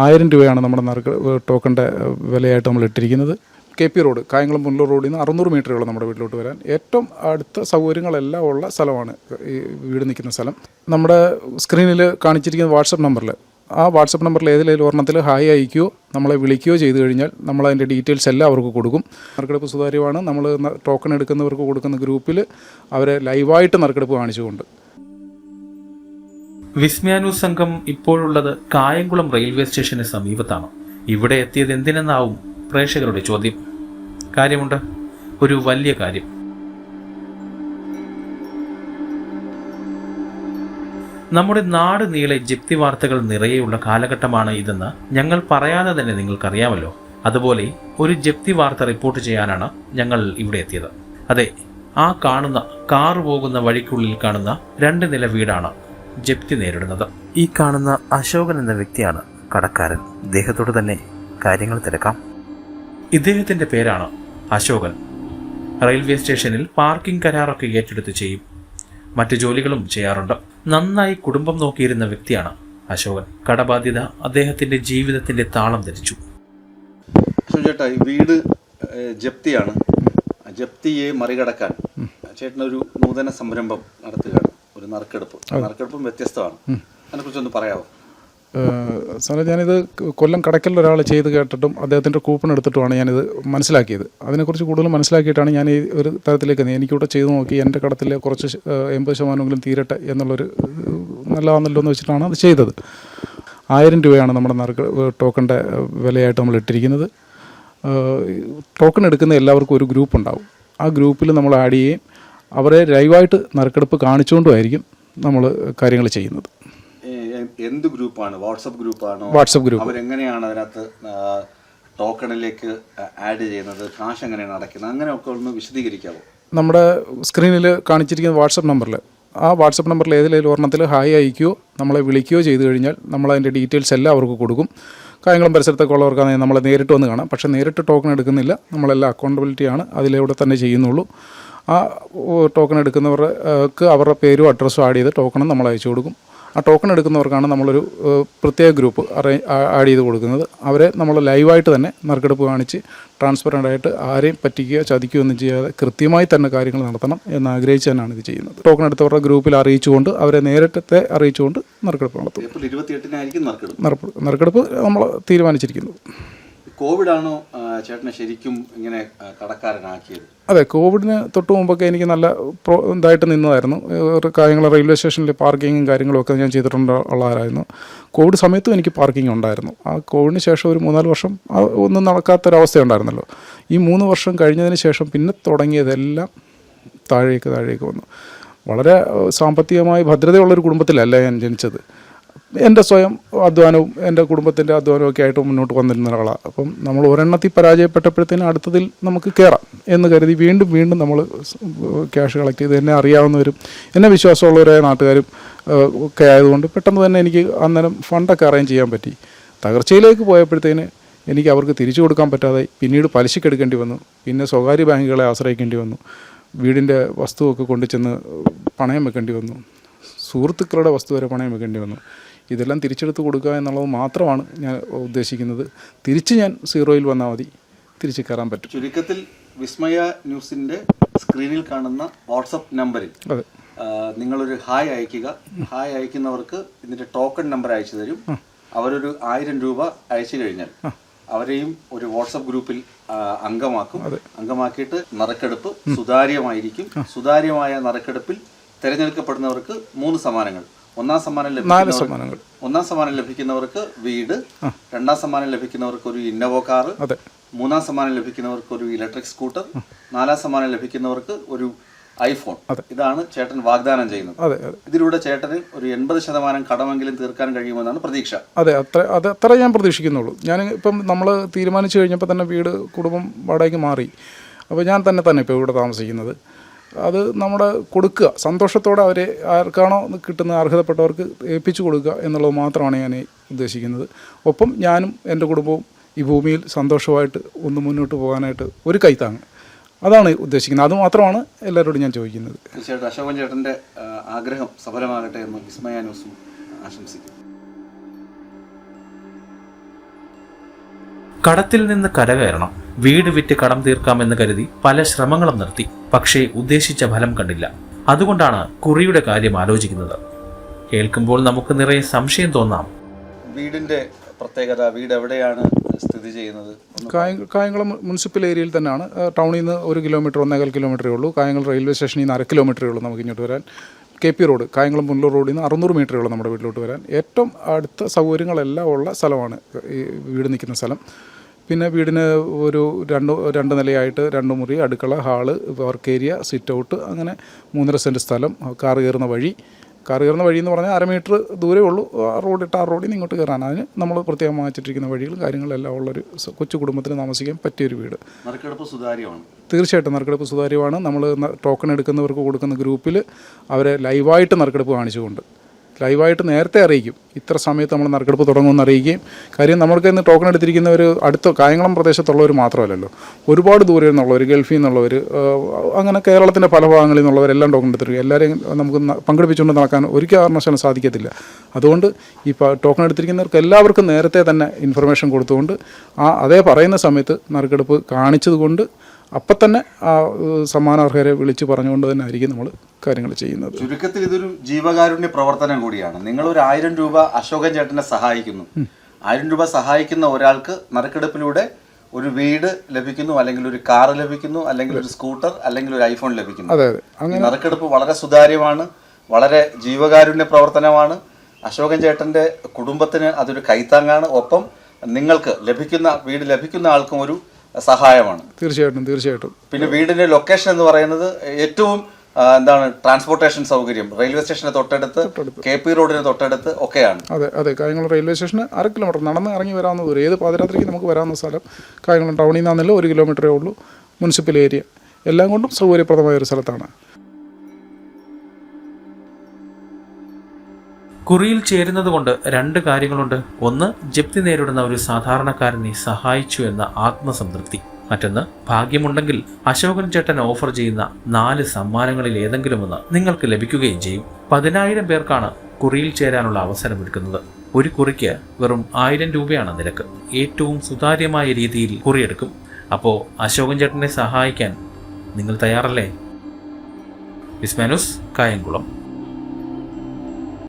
1000 രൂപയാണ് നമ്മുടെ ടോക്കണിൻ്റെ വിലയായിട്ട് നമ്മൾ ഇട്ടിരിക്കുന്നത്. KP റോഡ്, കായംകുളം പുനലൂർ റോഡിൽ നിന്ന് 600 മീറ്ററേ ഉള്ളൂ നമ്മുടെ വീട്ടിലോട്ട് വരാൻ. ഏറ്റവും അടുത്ത സൗകര്യങ്ങളെല്ലാം ഉള്ള സ്ഥലമാണ് ഈ വീട് നിൽക്കുന്ന സ്ഥലം. നമ്മുടെ സ്ക്രീനിൽ കാണിച്ചിരിക്കുന്ന വാട്സപ്പ് നമ്പറിൽ, ആ വാട്സപ്പ് നമ്പറിൽ ഏതിലേലും ഒരെണ്ണത്തിൽ ഹായ് അയക്കുകയോ നമ്മളെ വിളിക്കുകയോ ചെയ്തു കഴിഞ്ഞാൽ നമ്മളതിൻ്റെ ഡീറ്റെയിൽസ് എല്ലാം അവർക്ക് കൊടുക്കും. നറുക്കെടുപ്പ് സുതാര്യമാണ്. നമ്മൾ ടോക്കൺ എടുക്കുന്നവർക്ക് കൊടുക്കുന്ന ഗ്രൂപ്പിൽ അവരെ ലൈവായിട്ട് നറുക്കെടുപ്പ് കാണിച്ചുകൊണ്ട്. വിസ്മയ ന്യൂസ് സംഘം ഇപ്പോഴുള്ളത് കായംകുളം റെയിൽവേ സ്റ്റേഷന് സമീപത്താണ്. ഇവിടെ എത്തിയത് എന്തിനെന്നാവും പ്രേക്ഷകരുടെ ചോദ്യം. കാര്യമുണ്ട്, ഒരു വലിയ കാര്യം. നമ്മുടെ നാട് നീളെ ജപ്തി വാർത്തകൾ നിറയെയുള്ള കാലഘട്ടമാണ് ഇതെന്ന് ഞങ്ങൾ പറയാതെ തന്നെ നിങ്ങൾക്കറിയാമല്ലോ. അതുപോലെ ഒരു ജപ്തി വാർത്ത റിപ്പോർട്ട് ചെയ്യാനാണ് ഞങ്ങൾ ഇവിടെ എത്തിയത്. അതെ, ആ കാണുന്ന കാർ പോകുന്ന വഴിക്കുള്ളിൽ കാണുന്ന 2 നില വീടാണ് ജപ്തി നേരിടുന്നത്. ഈ കാണുന്ന അശോകൻ എന്ന വ്യക്തിയാണ് കടക്കാരൻ. ഇദ്ദേഹത്തോട് തന്നെ കാര്യങ്ങൾ തിരക്കാം. ഇദ്ദേഹത്തിന്റെ പേരാണ് അശോകൻ. റെയിൽവേ സ്റ്റേഷനിൽ പാർക്കിംഗ് കരാറൊക്കെ ഏറ്റെടുത്ത് ചെയ്യും. മറ്റു ജോലികളും ചെയ്യാറുണ്ട്. നന്നായി കുടുംബം നോക്കിയിരുന്ന വ്യക്തിയാണ് അശോകൻ. കടബാധ്യത അദ്ദേഹത്തിന്റെ ജീവിതത്തിന്റെ താളം ധരിച്ചു. ചേട്ടാ, ഈ വീട് ജപ്തിയാണ്. ജപ്തിയെ മറികടക്കാൻ ചേട്ടനൊരു നൂതന സംരംഭം നടത്തുകയാണ്, ഒരു നറുക്കെടുപ്പ്. നറുക്കെടുപ്പും വ്യത്യസ്തമാണ്. അതിനെക്കുറിച്ചൊന്ന് പറയാമോ? സാറേ, ഞാനിത് കൊല്ലം കടക്കലിൽ ഒരാൾ ചെയ്ത് കേട്ടിട്ടും അദ്ദേഹത്തിൻ്റെ കൂപ്പൺ എടുത്തിട്ടുമാണ് ഞാനിത് മനസ്സിലാക്കിയത്. അതിനെക്കുറിച്ച് കൂടുതൽ മനസ്സിലാക്കിയിട്ടാണ് ഞാൻ ഈ ഒരു തരത്തിലേക്ക് എത്തിയത്. എനിക്കിവിടെ ചെയ്ത് നോക്കി എൻ്റെ കടത്തിൽ കുറച്ച് 80% തീരട്ടെ എന്നുള്ളൊരു നല്ലതാണല്ലോ എന്ന് വെച്ചിട്ടാണ് അത് ചെയ്തത്. 1000 രൂപയാണ് നമ്മുടെ ടോക്കണിൻ്റെ വിലയായിട്ട് നമ്മൾ ഇട്ടിരിക്കുന്നത്. ടോക്കൺ എടുക്കുന്ന എല്ലാവർക്കും ഒരു ഗ്രൂപ്പ് ഉണ്ടാവും. ആ ഗ്രൂപ്പിൽ നമ്മൾ ആഡ് ചെയ്യുകയും അവരെ ലൈവായിട്ട് നറുക്കെടുപ്പ് കാണിച്ചുകൊണ്ടുമായിരിക്കും നമ്മൾ കാര്യങ്ങൾ ചെയ്യുന്നത്. എന്ത് ഗ്രൂപ്പാണ്? വാട്സപ്പ് ഗ്രൂപ്പാണോ? WhatsApp group. അവരെങ്ങനെയാണ് അതിനകത്ത് ടോക്കണിലേക്ക് ആഡ് ചെയ്യുന്നത്? കാശ് എങ്ങനെയാണ് അടയ്ക്കുന്നത്? അങ്ങനെയൊക്കെ ഒന്ന് വിശദീകരിക്കാമോ? നമ്മുടെ സ്ക്രീനിൽ കാണിച്ചിരിക്കുന്ന വാട്സപ്പ് നമ്പറിൽ, ആ വാട്സപ്പ് നമ്പറിൽ ഏതിലേലും ഒരെണ്ണത്തിൽ ഹായ് അയക്കുകയോ നമ്മളെ വിളിക്കുകയോ ചെയ്തു കഴിഞ്ഞാൽ നമ്മളതിൻ്റെ ഡീറ്റെയിൽസ് എല്ലാം അവർക്ക് കൊടുക്കും. കായംകുളം പരിസരത്തൊക്കെ ഉള്ളവർക്കാണെങ്കിൽ നമ്മളെ നേരിട്ട് വന്ന് കാണാം. പക്ഷേ നേരിട്ട് ടോക്കൺ എടുക്കുന്നില്ല. നമ്മളെല്ലാം അക്കൗണ്ടബിലിറ്റിയാണ് അതിലൂടെ തന്നെ ചെയ്യുന്നുള്ളൂ. ആ ടോക്കൺ എടുക്കുന്നവർക്ക് അവരുടെ പേരും അഡ്രസ്സും ആഡ് ചെയ്ത് ടോക്കണും നമ്മൾ അയച്ചു കൊടുക്കും. ആ ടോക്കൺ എടുക്കുന്നവർക്കാണ് നമ്മളൊരു പ്രത്യേക ഗ്രൂപ്പ് ആഡ് ചെയ്ത് കൊടുക്കുന്നത്. അവരെ നമ്മൾ ലൈവായിട്ട് തന്നെ നറുക്കെടുപ്പ് കാണിച്ച് ട്രാൻസ്പെറൻ്റായിട്ട് ആരെയും പറ്റിക്കുകയോ ചതിക്കുകയോ ഒന്നും ചെയ്യാതെ കൃത്യമായി തന്നെ കാര്യങ്ങൾ നടത്തണം എന്ന് ആഗ്രഹിച്ച് തന്നെയാണ് ഇത് ചെയ്യുന്നത്. ടോക്കൺ എടുത്തവരുടെ ഗ്രൂപ്പിൽ അറിയിച്ചുകൊണ്ട് അവരെ നേരിട്ടത്തെ അറിയിച്ചുകൊണ്ട് നറുക്കെടുപ്പ് നടത്തും. നറുക്കെടുപ്പ് നമ്മൾ തീരുമാനിച്ചിരിക്കുന്നത്. കോവിഡാണോ ചേട്ടനെ ശരിക്കും ഇങ്ങനെ കടക്കാരനാക്കിയത്? അതെ, കോവിഡിന് തൊട്ട് മുമ്പൊക്കെ എനിക്ക് നല്ല ഇതായിട്ട് നിന്നതായിരുന്നു. കാര്യങ്ങൾ റെയിൽവേ സ്റ്റേഷനിൽ പാർക്കിങ്ങും കാര്യങ്ങളൊക്കെ ഞാൻ ചെയ്തിട്ടുള്ളതായിരുന്നു. കോവിഡ് സമയത്തും എനിക്ക് പാർക്കിംഗ് ഉണ്ടായിരുന്നു. ആ കോവിഡിന് ശേഷം ഒരു 3-4 വർഷം ഒന്നും നടക്കാത്തൊരവസ്ഥയുണ്ടായിരുന്നല്ലോ. ഈ 3 വർഷം കഴിഞ്ഞതിന് ശേഷം പിന്നെ തുടങ്ങിയതെല്ലാം താഴേക്ക് വന്നു. വളരെ സാമ്പത്തികമായി ഭദ്രതയുള്ളൊരു കുടുംബത്തിലല്ല ഞാൻ ജനിച്ചത്. എൻ്റെ സ്വയം അധ്വാനവും എൻ്റെ കുടുംബത്തിൻ്റെ അധ്വാനവും ഒക്കെ ആയിട്ട് മുന്നോട്ട് വന്നിരുന്ന ഒരാളാണ്. അപ്പം നമ്മൾ ഒരെണ്ണത്തിൽ പരാജയപ്പെട്ടപ്പോഴത്തേനും അടുത്തതിൽ നമുക്ക് കയറാം എന്ന് കരുതി വീണ്ടും നമ്മൾ ക്യാഷ് കളക്ട് ചെയ്ത് എന്നെ അറിയാവുന്നവരും എന്നെ വിശ്വാസമുള്ളവരായ നാട്ടുകാരും ഒക്കെ ആയതുകൊണ്ട് പെട്ടെന്ന് തന്നെ എനിക്ക് അന്നേരം ഫണ്ടൊക്കെ അറേഞ്ച് ചെയ്യാൻ പറ്റി. തകർച്ചയിലേക്ക് പോയപ്പോഴത്തേന് എനിക്ക് അവർക്ക് തിരിച്ചു കൊടുക്കാൻ പറ്റാതെ പിന്നീട് പലിശയ്ക്ക് എടുക്കേണ്ടി വന്നു. പിന്നെ സ്വകാര്യ ബാങ്കുകളെ ആശ്രയിക്കേണ്ടി വന്നു. വീടിൻ്റെ വസ്തുവൊക്കെ കൊണ്ടുചെന്ന് പണയം വെക്കേണ്ടി വന്നു. സുഹൃത്തുക്കളുടെ വസ്തു വരെ പണയം വെക്കേണ്ടി വന്നു. ഇതെല്ലാം തിരിച്ചെടുത്ത് കൊടുക്കുക എന്നുള്ളത് മാത്രമാണ് ഞാൻ ഉദ്ദേശിക്കുന്നത്. തിരിച്ച് ഞാൻ സീറോയിൽ വന്നാൽ മതി, തിരിച്ച് കയറാൻ പറ്റും. ചുരുക്കത്തിൽ വിസ്മയ ന്യൂസിൻ്റെ സ്ക്രീനിൽ കാണുന്ന വാട്സപ്പ് നമ്പറിൽ നിങ്ങളൊരു ഹായ് അയക്കുക. ഹായ് അയക്കുന്നവർക്ക് ഇതിൻ്റെ ടോക്കൺ നമ്പർ അയച്ചു തരും. അവരൊരു 1000 രൂപ അയച്ചു കഴിഞ്ഞാൽ അവരെയും ഒരു വാട്സപ്പ് ഗ്രൂപ്പിൽ അംഗമാക്കിയിട്ട് നറുക്കെടുപ്പ് സുതാര്യമായിരിക്കും. സുതാര്യമായ നറുക്കെടുപ്പിൽ തിരഞ്ഞെടുക്കപ്പെടുന്നവർക്ക് 3 സമ്മാനങ്ങൾ. ഒന്നാം സമ്മാനം ലഭിക്കുന്നവർക്ക് വീട്, 2ാം സമ്മാനം ലഭിക്കുന്നവർക്ക് ഒരു ഇന്നോവ കാർ, 3ാം സമ്മാനം ലഭിക്കുന്നവർക്ക് ഒരു ഇലക്ട്രിക് സ്കൂട്ടർ, 4ാം സമ്മാനം ലഭിക്കുന്നവർക്ക് ഒരു ഐഫോൺ. ഇതാണ് ചേട്ടൻ വാഗ്ദാനം ചെയ്യുന്നത്. ഇതിലൂടെ ചേട്ടന് ഒരു 80% കടമെങ്കിലും തീർക്കാൻ കഴിയുമെന്നാണ് പ്രതീക്ഷ. അതെ, അത്ര ഞാൻ പ്രതീക്ഷിക്കുന്നുള്ളൂ. ഞാൻ ഇപ്പം നമ്മൾ തീരുമാനിച്ചു കഴിഞ്ഞപ്പോൾ തന്നെ വീട് കുടുംബം വാടകയ്ക്ക് മാറി. അപ്പോൾ ഞാൻ തന്നെ ഇപ്പോൾ ഇവിടെ താമസിക്കുന്നത്. അത് നമ്മുടെ കൊടുക്കുക, സന്തോഷത്തോടെ അവരെ ആർക്കാണോ കിട്ടുന്ന അർഹതപ്പെട്ടവർക്ക് ഏൽപ്പിച്ചു കൊടുക്കുക എന്നുള്ളത് മാത്രമാണ് ഞാൻ ഉദ്ദേശിക്കുന്നത്. ഒപ്പം ഞാനും എൻ്റെ കുടുംബവും ഈ ഭൂമിയിൽ സന്തോഷമായിട്ട് ഒന്ന് മുന്നോട്ട് പോകാനായിട്ട് ഒരു കൈത്താങ്ങ്, അതാണ് ഉദ്ദേശിക്കുന്നത്. അതുമാത്രമാണ് എല്ലാവരോടും ഞാൻ ചോദിക്കുന്നത്. തീർച്ചയായിട്ടും അശോകൻ ചേട്ടൻ്റെ ആഗ്രഹം സഫലമാകട്ടെ എന്ന് വിസ്മയ ന്യൂസും ആശംസിക്കുന്നു. കടത്തിൽ നിന്ന് കരകയറണം, വീട് വിറ്റ് കടം തീർക്കാമെന്ന് കരുതി പല ശ്രമങ്ങളും നിർത്തി. പക്ഷേ ഉദ്ദേശിച്ച ഫലം കണ്ടില്ല. അതുകൊണ്ടാണ് കുറിയുടെ കാര്യം ആലോചിക്കുന്നത്. കേൾക്കുമ്പോൾ നമുക്ക് നിറയെ സംശയം തോന്നാം. വീടിന്റെ പ്രത്യേകത, വീട് എവിടെയാണ് സ്ഥിതി ചെയ്യുന്നത്? കായംകുളം മുനിസിപ്പൽ ഏരിയയിൽ തന്നെയാണ്. ടൗണിൽ നിന്ന് 1 കിലോമീറ്റർ 1.25 കിലോമീറ്ററേ ഉള്ളൂ. കായംകുളം റെയിൽവേ സ്റ്റേഷനിൽ നിന്ന് 1/2 കിലോമീറ്ററേ ഉള്ളൂ നമുക്ക് ഇങ്ങോട്ട് വരാൻ. KP റോഡ്, കായംകുളം പുനലൂർ റോഡിൽ നിന്ന് 600 മീറ്ററേ ഉള്ളൂ നമ്മുടെ വീട്ടിലോട്ട് വരാൻ. ഏറ്റവും അടുത്ത സൗകര്യങ്ങളെല്ലാം ഉള്ള സ്ഥലമാണ് ഈ വീട് നിൽക്കുന്ന സ്ഥലം. പിന്നെ വീടിന് ഒരു രണ്ട് നിലയായിട്ട് 2 മുറി, അടുക്കള, hall, work area, sit out, അങ്ങനെ 3.5 സെൻറ്റ് സ്ഥലം. കാർ കയറുന്ന വഴി എന്ന് പറഞ്ഞാൽ 1/2 മീറ്റർ ദൂരേ ഉള്ളൂ. ആ റോഡിൽ നിന്ന് ഇങ്ങോട്ട് കയറാൻ. അതിന് നമ്മൾ പ്രത്യേകം വാങ്ങിച്ചിട്ടിരിക്കുന്ന വഴികളും കാര്യങ്ങളെല്ലാം ഉള്ളൊരു കൊച്ചു കുടുംബത്തിന് താമസിക്കാൻ പറ്റിയൊരു വീട്. നറുക്കെടുപ്പ് സുതാര്യമാണ്. തീർച്ചയായിട്ടും നറുക്കെടുപ്പ് സുതാര്യമാണ്. നമ്മൾ ടോക്കൺ എടുക്കുന്നവർക്ക് കൊടുക്കുന്ന ഗ്രൂപ്പിൽ അവരെ ലൈവായിട്ട് നറുക്കെടുപ്പ് കാണിച്ചുകൊണ്ട് ലൈവായിട്ട് നേരത്തെ അറിയിക്കും. ഇത്ര സമയത്ത് നമ്മൾ നറുക്കെടുപ്പ് തുടങ്ങുമെന്ന് അറിയിക്കുകയും, കാര്യം നമ്മൾക്ക് ഇന്ന് ടോക്കൺ എടുത്തിരിക്കുന്നവർ അടുത്ത കായംകുളം പ്രദേശത്തുള്ളവർ മാത്രമല്ലല്ലോ, ഒരുപാട് ദൂരെ നിന്നുള്ളവർ, ഗൾഫിൽ നിന്നുള്ളവർ, അങ്ങനെ കേരളത്തിൻ്റെ പല ഭാഗങ്ങളിൽ നിന്നുള്ളവരെല്ലാം ടോക്കൺ എടുത്തിരിക്കും. എല്ലാവരെയും നമുക്ക് പങ്കെടുപ്പിച്ചുകൊണ്ട് നടക്കാൻ ഒരു കാരണവശാലും സാധിക്കത്തില്ല. അതുകൊണ്ട് ഈ ടോക്കൺ എടുത്തിരിക്കുന്നവർക്ക് എല്ലാവർക്കും നേരത്തെ തന്നെ ഇൻഫർമേഷൻ കൊടുത്തുകൊണ്ട് അതേ പറയുന്ന സമയത്ത് നറുക്കെടുപ്പ് കാണിച്ചതുകൊണ്ട് അപ്പം തന്നെ ആ സമ്മാനാർഹരെ വിളിച്ച് പറഞ്ഞുകൊണ്ട് തന്നെ ആയിരിക്കും നമ്മൾ കാര്യങ്ങൾ ചെയ്യുന്നത്. ചുരുക്കത്തിൽ ഇതൊരു ജീവകാരുണ്യ പ്രവർത്തനം കൂടിയാണ്. നിങ്ങളൊരു 1000 രൂപ അശോകൻ ചേട്ടനെ സഹായിക്കുന്നു. 1000 രൂപ സഹായിക്കുന്ന ഒരാൾക്ക് നറുക്കെടുപ്പിലൂടെ ഒരു വീട് ലഭിക്കുന്നു, അല്ലെങ്കിൽ ഒരു കാർ ലഭിക്കുന്നു, അല്ലെങ്കിൽ ഒരു സ്കൂട്ടർ, അല്ലെങ്കിൽ ഒരു ഐഫോൺ ലഭിക്കുന്നു. അതെ അതെ, അങ്ങനെ നറുക്കെടുപ്പ് വളരെ സുതാര്യമാണ്, വളരെ ജീവകാരുണ്യ പ്രവർത്തനമാണ്. അശോകൻ ചേട്ടന്റെ കുടുംബത്തിന് അതൊരു കൈത്താങ്ങാണ്. ഒപ്പം നിങ്ങൾക്ക് വീട് ലഭിക്കുന്ന ആൾക്കും ഒരു സഹായമാണ്. തീർച്ചയായിട്ടും. പിന്നെ വീടിന്റെ ലൊക്കേഷൻ എന്ന് പറയുന്നത് ഏറ്റവും ട്രാൻസ്പോർട്ടേഷൻ സൗകര്യം റെയിൽവേ സ്റ്റേഷന് തൊട്ടടുത്ത്, KP റോഡിന് തൊട്ടടുത്ത് ഒക്കെയാണ്. അതെ, കായംകുളം റെയിൽവേ സ്റ്റേഷന് 1/2 കിലോമീറ്റർ നടന്ന് ഇറങ്ങി വരാവുന്ന ദൂരം. ഏത് പാതിരാത്രിക്ക് നമുക്ക് വരാവുന്ന സ്ഥലം. കായംകുളം ടൗണിൽ നിന്നാണെങ്കിലും 1 കിലോമീറ്ററേ ഉള്ളൂ. മുനിസിപ്പൽ ഏരിയ എല്ലാം കൊണ്ടും സൗകര്യപ്രദമായ ഒരു സ്ഥലത്താണ്. കുറിയിൽ ചേരുന്നത് കൊണ്ട് 2 കാര്യങ്ങളുണ്ട്. ഒന്ന്, ജപ്തി നേരിടുന്ന ഒരു സാധാരണക്കാരനെ സഹായിച്ചു എന്ന ആത്മസംതൃപ്തി. മറ്റൊന്ന്, ഭാഗ്യമുണ്ടെങ്കിൽ അശോകൻ ചേട്ടൻ ഓഫർ ചെയ്യുന്ന 4 സമ്മാനങ്ങളിൽ ഏതെങ്കിലും ഒന്ന് നിങ്ങൾക്ക് ലഭിക്കുകയും ചെയ്യും. 10,000 പേർക്കാണ് കുറിയിൽ ചേരാനുള്ള അവസരം എടുക്കുന്നത്. ഒരു കുറിക്ക് വെറും 1000 രൂപയാണ് നിരക്ക്. ഏറ്റവും സുതാര്യമായ രീതിയിൽ കുറിയെടുക്കും. അപ്പോൾ അശോകൻ ചേട്ടനെ സഹായിക്കാൻ നിങ്ങൾ തയ്യാറല്ലേ? വിസ്മാനുസ്, കായംകുളം.